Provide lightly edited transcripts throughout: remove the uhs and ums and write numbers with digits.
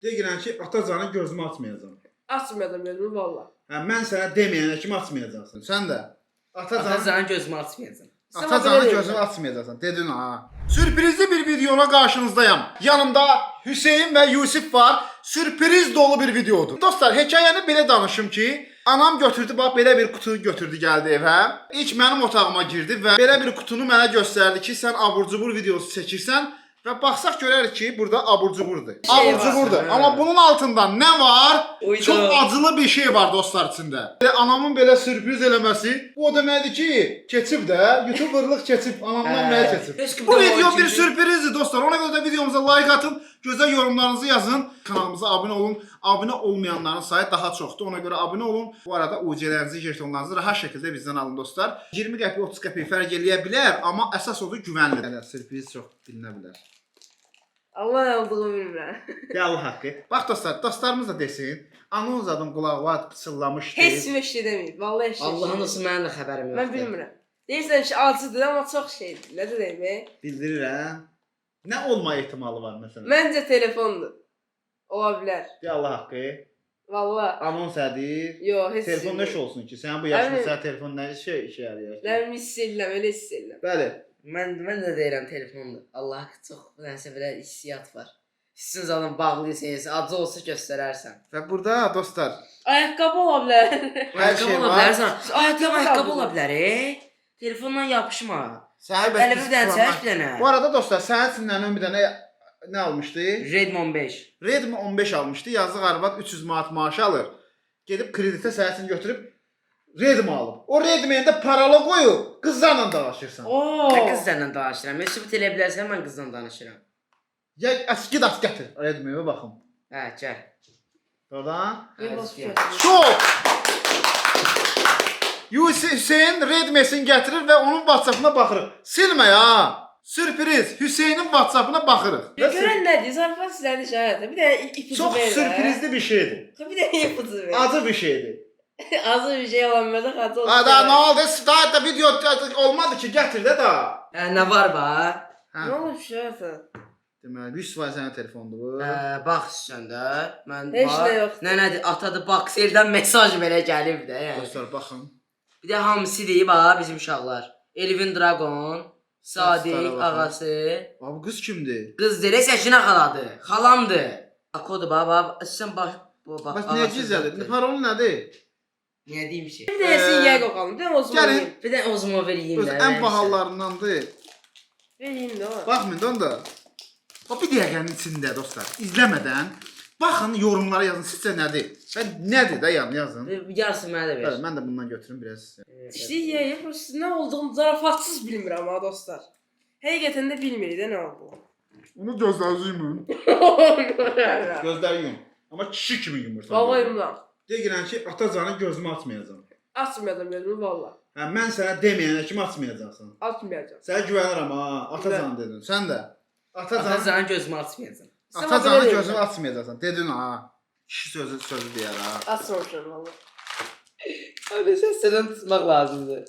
Deyirəm ki, atacanı gözümü açmayacağam. Açmayacağım gözümü valla. Hə, mən sənə deməyənə kimi açmayacaqsın. Sən də Atacanın gözümü açmayacağım. atacanı gözünü açmayacaqsan. Dedin ha. Sürprizli bir videoyla qarşınızdayım. Yanımda Hüseyin və Yusif var. Sürpriz dolu bir videodur. Dostlar, hekayəni belə danışım ki, anam götürdü, bax belə bir kutu götürdü, gəldi evə. İlk mənim otağıma girdi və belə bir kutunu mənə göstərdi ki, sən abur-cubur videosu çəkirsən və baxsaq görərik ki, burada abur-cuburdur. Abur-cuburdur. Amma bunun altında nə var? Uydu. Çox acılı bir şey var dostlar içində. Anamın belə sürpriz eləməsi, bu o deməkdir ki, keçib də, YouTuberlıq keçib, anamdan mənə keçib. Bu video bir sürprizdir dostlar. Ona görə də videomuza like atın, gözəl yorumlarınızı yazın. Kanalımıza abunə olun. Abunə olmayanların sayı daha çoxdur. Ona görə abunə olun. Bu arada UC-lərinizi, jetonlarınızı rahat şəkildə bizdən alın dostlar. 20 qəpik, 30 qəpik fərq eləyə bilər, amma əsas odur güvənli. Yəni sürpriz çox bilinə bilər. Allah ne olduğunu bilmirəm. Ya Allah haqqı. Bax dostlar, dostlarımız da desin. Anons adım qulağıma pıçıllamışdı. Heç bir şey deməyib. Vallahi heç bir şey. Allah'ın olsun mənim də xəbərim yoxdur. Mən bilmirəm. Deyirsən ki, acıdır amma çox şeydir. Nə deyim? Bildirirəm. Nə olma ehtimalı var məsələn? Məncə telefondur. Ola bilər. Ya Allah haqqı. Vallahi. Anons edir. Yo, heç Telefon nə şey olsun ki? Sənin bu yaşında sən telefon nə işə yarayır? Nə hiss edirəm, elə hiss edirəm. Bəli. Mən də deyirəm telefondur. Allah çox nəsə belə hissiyat var. Hissin zaten bağlıysanız, acı olsa göstərərsən. Və burada dostlar, Ayaqqabı ola bilər. hər şey ola var. bilərsən. Ayaqqabı qaldı. ola bilər, Telefonla yapışma. Səhər Əlimi bir dənə çək bir dənə. Bu arada dostlar, sənin içindən bir dənə nə almışdı? Redmi 15. Redmi 15 almışdı. Yazıq arvad 300 manat maaş alır. Gedib kreditə sənin üçün götürüb Redmi alıb. O Redmi-yə də paralı qoyub qızlarla dalaşırsan. Oo. Nə qızlarla danışıram? Mesut elə bilərsən mən qızla danışıram. Ya əski daş gətir Redmi-yə baxım. Hə, gəl. Oradan. Çok. Yusif Hüseyin Redmi-sini gətirir və onun WhatsApp-ına baxırıq. Silmə ya. Sürpriz. Hüseynin WhatsApp-ına baxırıq. Görən nədir? Zarfat sizlərdə şahiddir. Bir də ipucu Çox ver. sürprizli bir şeydir. Bir də ipucu ver. Acı bir şeydir. Azı bir şey olanmadı, acı olsun. Ada nə oldu? Daha da video olmadı ki, gətir də da. Nə var bax? Ne olmuş şahiddir? Deməli 100% sənin telefondur bu. Bax sən də. Mən Heç nə yoxdur. Nədir? Atadı Bakseldən mesaj belə gəlib də, yəni. Dostlar baxın. Bir də hamısı deyib ha bizim uşaqlar. Elvin Dragon, Sadiq Dostlara baxın. ağası. Bu qız kimdir? Qız deyir, Səkinə xaladır. Xalamdır. Akodu baba, sən bax bax. Bax niyə gizlədir? Parolu nədir? Niyə deyim ki? Bir də sinyal qoxalım. Bir də o zaman Gəlin. vereyim. Bir də ozuma vereyim Öz də. ən bahalarındandır. Vereyim də o. Baxmayın da. Bax bir dəqiqənin içində dostlar. İzləmədən baxın, yorumlara yazın. Sizcə nədir? Və nədir də yazın. Yarısı mənə də ver. Bəli, mən də bundan götürüm biraz. İşte ya, nə olduğunu zarafatsız bilmirəm ha dostlar. Həqiqətən də bilmirik də nə oldu. Onu gözlərinizi yumun. Gözləri yum. Amma kişi kimi yumursan. Vallahi yumuram. Deyirəm ki, atacanı gözümü açmayacağam. Açmayacağım gözümü valla. Hə, mən sənə deməyənə kimi açmayacaqsan. Açmayacağım. Sənə güvənirəm ha, atacan dedin. Sən də. Atacanın gözümü açmayacağam. Atacanı gözünü açmayacaqsan. Dedin ha. Kişi sözü deyər ha. Açmamışam valla. Abi səsdən tutmaq lazımdır.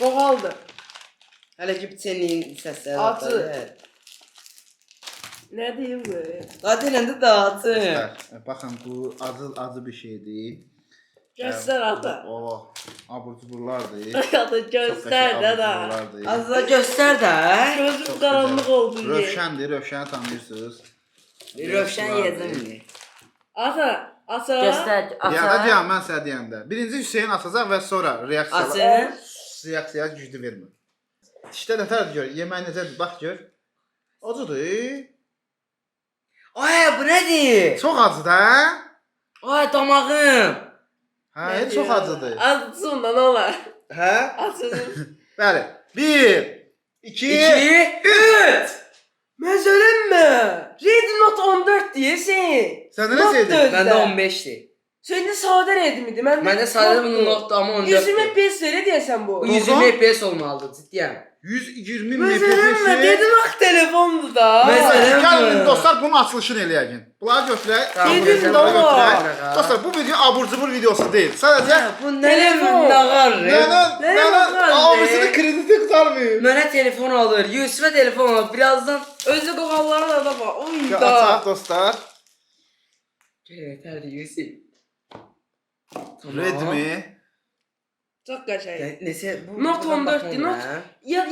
Boğaldı. Hələ ki senin səsləri. Atı. Nə deyim bu? Hadi eləndə dağıtın. Baxın, bu acı bir şeydir. Göstər ata. O, abur-cuburlardır. Ata göstər də da. Azza göstər də. Gözüm qaranlıq oldu. Rövşəndir, Rövşəni tanıyırsınız. Rövşən yedim. Ata, ata. Göstər, Ya da ata. deyəm, mən sənə deyəndə. Birinci Hüseyin atacaq və sonra reaksiya. Açın. Reaksiya güclü vermə. İşte nətərdir gör, yemək necədir, bax gör. Acıdır. Ay, bu nədir? Çox acıdır, hə? Ay, damağım. Hə, çox acıdır. Acısı ondan olar. Hə? Acısı. Bəli. 1, 2, 3. Mən söylənmə. Redmi Note 14 deyirsən. Səndə nə şeydir? Məndə 15-dir. Səndə sadə Redmi idi. Məndə sadə bunun notda amma 14-dür. 120 FPS elə deyəsən bu. Bu 120 FPS olmalıdır, ciddiyəm. 120 Məsələn, MPS. dedim ax telefondur da. Məsələn, Gəlin dostlar bunun açılışını eləyək. Bunları götürək. Dedim Bunları də o. götürək. Dostlar bu video abur-cubur videosu deyil. Sadəcə Bu telefon nağar. abisinin krediti qurtarmıyor. Mənə telefon alır, Yusuf'a telefon alır. Birazdan Özü qoğalları da var. Oy da. Açaq dostlar. Yeterli Yusuf. Redmi. Çox qəşəng. Nesə bu Note 14-dür, Note. Ya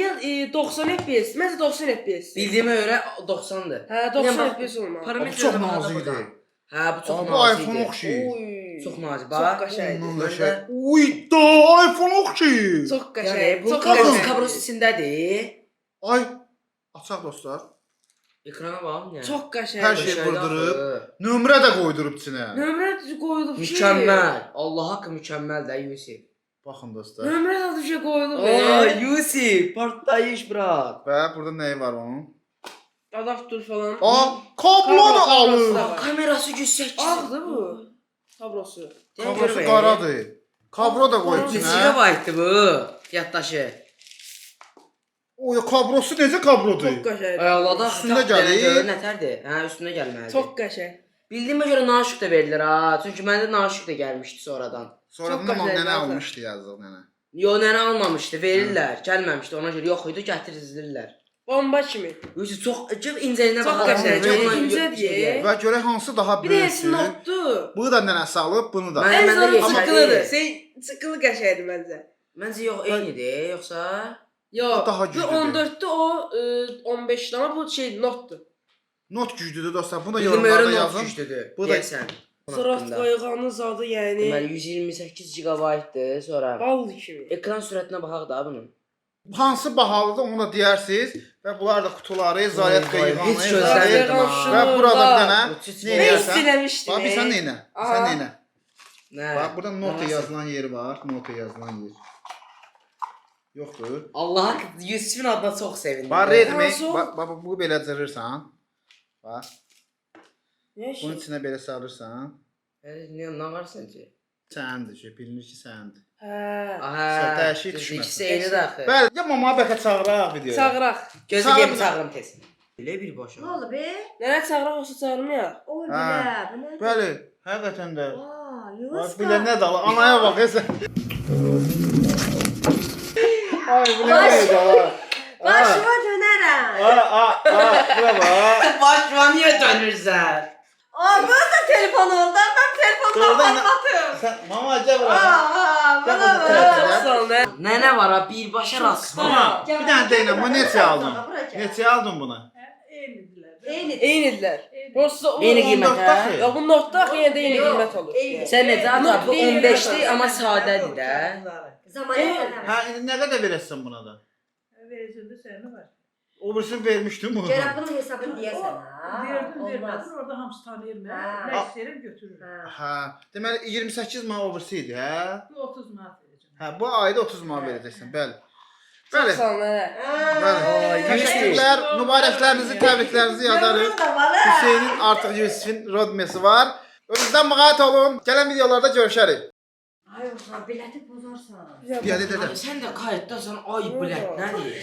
90 FPS, məncə 90 FPS. Bildiyimə görə 90'dır. Hə, 90 FPS olmalı. Bu çox nazikdir. Hə, bu çox Bu nazikdir. iPhone oxşayır. Oy. Çox nazik. Çox Bax. qəşəngdir. Ondan da şey. Uy da iPhone oxşayır. Çox Yəni qəşəng. bu Çox kablos qəşəng. kablos içindədir. Ay açaq dostlar. Ekrana bax, yəni. Çox qəşəng. Hər şey vurdurub. Nömrə də qoydurub içinə. Nömrə qoyulub ki. Mükəmməl. Allah haqqı mükəmməl də Yusuf. Baxın dostlar. Nömrə də şey qoyulub. Ay Yusuf, partlayış bırak. Və burada nəyi var onun? Adaptör falan. Kablo da alır. Kamerası 108. Ağdır bu. Kablosu. Kablosu qaradır. Kablo da qoyub Neçə içinə. gigabaytdır bu? Yaddaşı. O kablosu necə kablodur? Çox qəşəng. Ayaqlarda Üstündə gəlir. Nətərdir? Hə, üstündə gəlməlidir. Çox qəşəng. Bildiyimə görə naşıq da verilir ha. Çünki məndə naşıq da gəlmişdi sonradan. Sonradan Çox da nənə qəşəng almışdı yazıq nənə. Yo, nənə almamışdı, verirlər. Gəlməmişdi, ona görə yox idi, gətirirlər. Bomba kimi. Yusuf çox incəliyinə Çox baxar. qəşəng, Çox çox incədir. Və görək hansı daha Bir də böyükdür. esin notdur. Bunu da nənəsi alıb, bunu da. Mən- Ən məndə son yeşil çıxılıdır. deyil. Sen çıxılı qəşəngdir məncə. Məncə yox, eynidir, yoxsa? Yox. O daha Bu güclüdür. 14'tü o 15'ti ama bu şey notdur. Not güclüdür dostlar. Bunu da Bildiyimə yorumlarda görə yazın. not güclüdür. Bu da- Deyəsən. Sırat qayğanın zadı yəni Deməli 128 GB-dır, sonra bal kimi. ekran sürətinə baxaq da bunun. Hansı bahalıdır onu da deyərsiniz. Və bunlar da qutuları, zaryadka Vay, yığanı, heç gözləmirdim zaryad- ha. Və burada bir dənə Bu çiçək. nə Nə edirsən? istiləmişdim. Bax bir sən neynə? Sən neynə? Nə? Bax burada nota Nəsə? yazılan yeri var. Nota yazılan yer. Yoxdur. Allah Yusufun adına çox sevindim. Bax Redmi. Hansı o? Bax bu belə cırırsan. Bax. Nə Bunun şey? içinə belə salırsan. Nə var səncə? Səndir ki, bilinir ki səndir. Hə. Aha. dəyişik düşməsin. İkisi eyni də axı. Bəli, ya mama bəlkə çağıraq videoya. Çağıraq. Gözü Çağırın. yemi çağırım tez. Elə bir başa. Ne oldu be? Nənə çağıraq olsa çağırmayaq. Oy Ha. bile, bu ne? Bəli, həqiqətən də. Aa, Bax Yunus bilə nə dalı, anaya bax sən. Ay bilə nə dalı. Başıma dönerem. Bura bax. Başıma niyə dönürsən? Aa, böyle telefon oldu. Ben telefonla Doğrudan anlatıyorum. Sən mama acaba bura. Aa, Gel bana bunu bak. telefona. Çox sağ ol. nə? Nənə var ha, birbaşa rast. Mama, bir dənə deyinəm, bu neçə aldın? Bırak ya. Neçə aldın bunu? Eyni. Eynidirlər. Prosta o Eyni qiymət, hə? Ondaqda Ya bu notda yenə də eyni Yox, qiymət olur. eyni. Sən necə atar? Bu Not deyil, 15-dir, amma sadədir də. Zaman Ey, yeterler. Hə, indi nə qədər verəsən buna da? Vericinde seni var. O birisini vermişdim bunu. Gel bunun hesabını diyesen ha. Verdim Olmaz. vermedin orada hamısı tanıyır mı? Ha. Ne isterim götürürüm. Ha. Hə, deməli 28 manat o birisi idi, hə? Bu 30 manat vereceğim. Hə, bu ayda 30 manat verəcəksən, bəli. Çox Bəli. sağ ol nənə. Bəli. Təşəkkürlər, mübarəklərinizi, təbriklərinizi yazarıq. Yavrum da var ha. Hüseynin artıq Yusufin Rodmesi var. Özünüzdən müğayət olun. Gələn videolarda görüşərik. Ay, bileti bozarsan. Piyade dedim. Sən də qayıtdasan, ay bilət nədir?